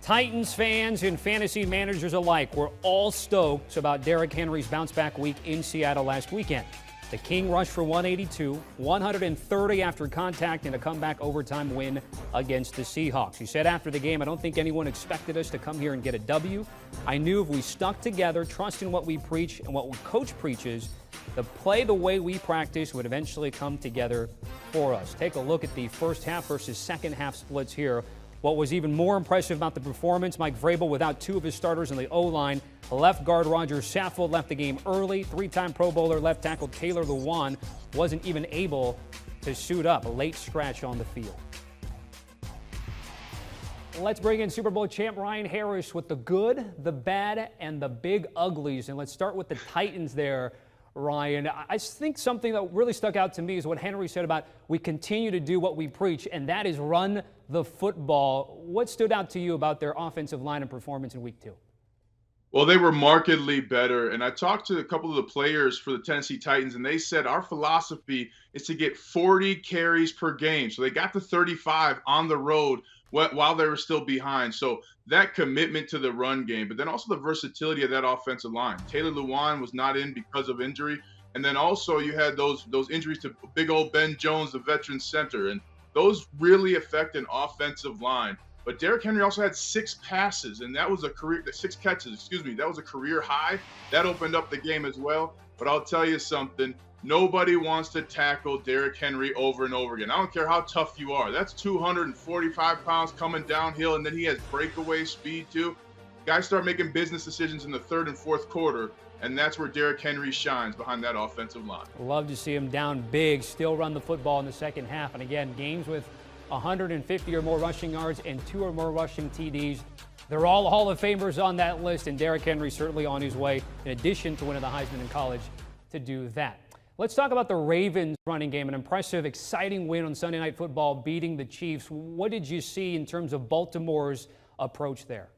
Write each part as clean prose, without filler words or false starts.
Titans fans and fantasy managers alike were all stoked about Derrick Henry's bounce-back week in Seattle last weekend. The King rushed for 182, 130 after contact in a comeback overtime win against the Seahawks. He said after the game, "I don't think anyone expected us to come here and get a W. I knew if we stuck together, trust in what we preach and what coach preaches, the play the way we practice would eventually come together for us." Take a look at the first half versus second half splits here. What was even more impressive about the performance, Mike Vrabel without two of his starters in the O-line. Left guard Roger Saffold left the game early. Three-time Pro Bowler left tackle Taylor Lewan wasn't even able to suit up. A late scratch on the field. Let's bring in Super Bowl champ Ryan Harris with the good, the bad, and the big uglies. And let's start with the Titans there. Ryan, I think something that really stuck out to me is what Henry said about we continue to do what we preach, and that is run the football. What stood out to you about their offensive line and performance in week 2? Well, they were markedly better. And I talked to a couple of the players for the Tennessee Titans, and they said our philosophy is to get 40 carries per game. So they got to 35 on the road while they were still behind. So that commitment to the run game, but then also the versatility of that offensive line. Taylor Lewan was not in because of injury. And then also you had those injuries to big old Ben Jones, the veteran center. And those really affect an offensive line. But Derrick Henry also had 6 passes, and that was a career, 6 catches, excuse me. That was a career high. That opened up the game as well. But I'll tell you something. Nobody wants to tackle Derrick Henry over and over again. I don't care how tough you are. That's 245 pounds coming downhill, and then he has breakaway speed too. Guys start making business decisions in the third and fourth quarter, and that's where Derrick Henry shines behind that offensive line. Love to see him down big, still run the football in the second half. And again, games with 150 or more rushing yards and 2 or more rushing TDs. They're all Hall of Famers on that list, and Derrick Henry certainly on his way, in addition to winning the Heisman in college, to do that. Let's talk about the Ravens running game, an impressive, exciting win on Sunday Night Football, beating the Chiefs. What did you see in terms of Baltimore's approach there?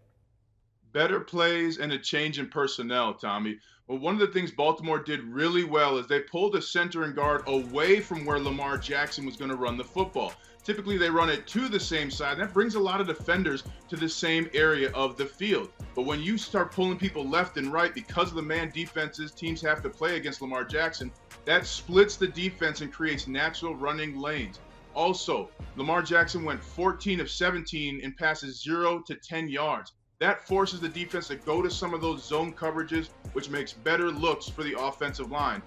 Better plays and a change in personnel, Tommy. Well, one of the things Baltimore did really well is they pulled a center and guard away from where Lamar Jackson was going to run the football. Typically, they run it to the same side. That brings a lot of defenders to the same area of the field. But when you start pulling people left and right because of the man defenses teams have to play against Lamar Jackson, that splits the defense and creates natural running lanes. Also, Lamar Jackson went 14 of 17 in passes 0 to 10 yards. That forces the defense to go to some of those zone coverages, which makes better looks for the offensive line.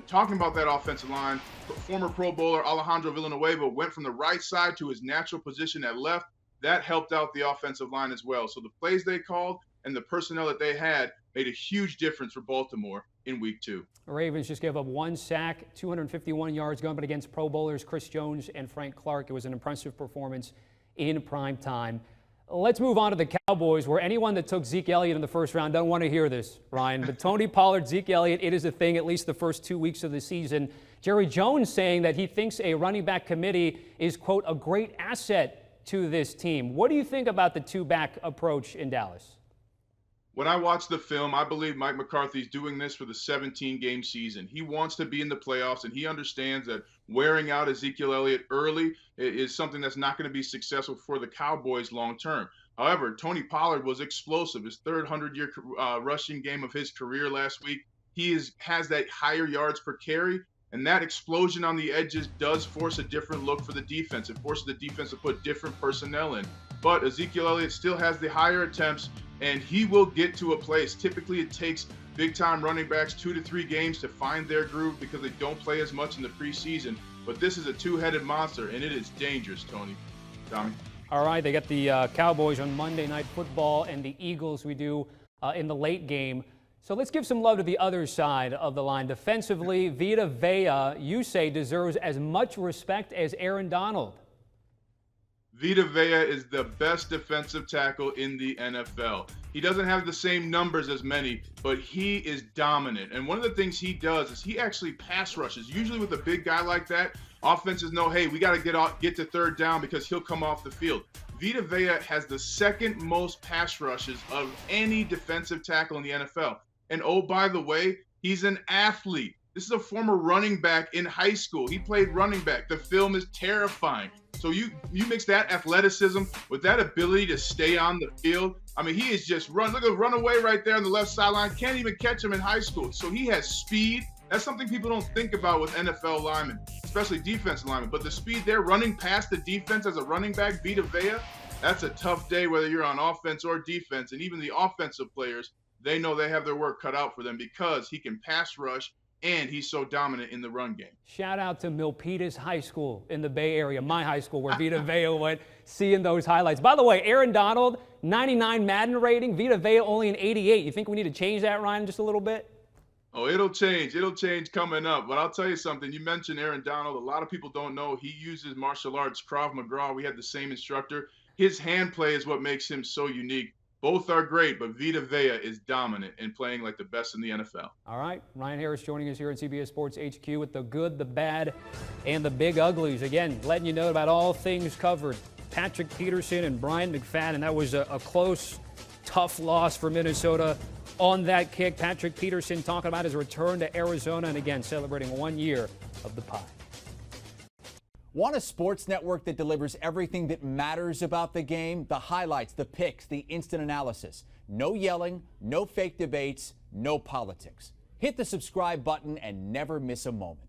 Talking about that offensive line, former Pro Bowler Alejandro Villanueva went from the right side to his natural position at left. That helped out the offensive line as well. So the plays they called and the personnel that they had made a huge difference for Baltimore in week 2. The Ravens just gave up 1 sack, 251 yards going up against Pro Bowlers Chris Jones and Frank Clark. It was an impressive performance in prime time. Let's move on to the Cowboys, where anyone that took Zeke Elliott in the first round don't want to hear this, Ryan. But Tony Pollard, Zeke Elliott, it is a thing at least the first 2 weeks of the season. Jerry Jones saying that he thinks a running back committee is, quote, a great asset to this team. What do you think about the 2-back approach in Dallas? When I watch the film, I believe Mike McCarthy's doing this for the 17-game season. He wants to be in the playoffs, and he understands that wearing out Ezekiel Elliott early is something that's not going to be successful for the Cowboys long term. However, Tony Pollard was explosive. His third 100-year rushing game of his career last week. He has that higher yards per carry, and that explosion on the edges does force a different look for the defense. It forces the defense to put different personnel in. But Ezekiel Elliott still has the higher attempts, and he will get to a place. Typically, it takes big-time running backs 2 to 3 games to find their groove because they don't play as much in the preseason. But this is a 2-headed monster, and it is dangerous, Tommy. All right, they got the Cowboys on Monday Night Football and the Eagles we do in the late game. So let's give some love to the other side of the line. Defensively, Vita Vea, you say, deserves as much respect as Aaron Donald. Vita Vea is the best defensive tackle in the NFL. He doesn't have the same numbers as many, but he is dominant. And one of the things he does is he actually pass rushes. Usually with a big guy like that, offenses know, hey, we got to get to third down because he'll come off the field. Vita Vea has the second most pass rushes of any defensive tackle in the NFL. And oh, by the way, he's an athlete. This is a former running back in high school. He played running back. The film is terrifying. So you mix that athleticism with that ability to stay on the field. I mean, he is just look at runaway right there on the left sideline. Can't even catch him in high school. So he has speed. That's something people don't think about with NFL linemen, especially defensive linemen. But the speed there, running past the defense as a running back, Vita Vea, that's a tough day whether you're on offense or defense. And even the offensive players, they know they have their work cut out for them because he can pass rush and he's so dominant in the run game. Shout out to Milpitas High School in the Bay Area, my high school, where Vita Vea went, seeing those highlights. By the way, Aaron Donald, 99 Madden rating, Vita Vea only an 88. You think we need to change that, Ryan, just a little bit? Oh, it'll change. It'll change coming up. But I'll tell you something. You mentioned Aaron Donald. A lot of people don't know he uses martial arts, Krav Maga. We had the same instructor. His hand play is what makes him so unique. Both are great, but Vita Vea is dominant and playing like the best in the NFL. All right, Ryan Harris joining us here at CBS Sports HQ with the good, the bad, and the big uglies. Again, letting you know about all things covered. Patrick Peterson and Brian McFadden. That was a close, tough loss for Minnesota on that kick. Patrick Peterson talking about his return to Arizona and again celebrating 1 year of the Pie. Want a sports network that delivers everything that matters about the game? The highlights, the picks, the instant analysis. No yelling, no fake debates, no politics. Hit the subscribe button and never miss a moment.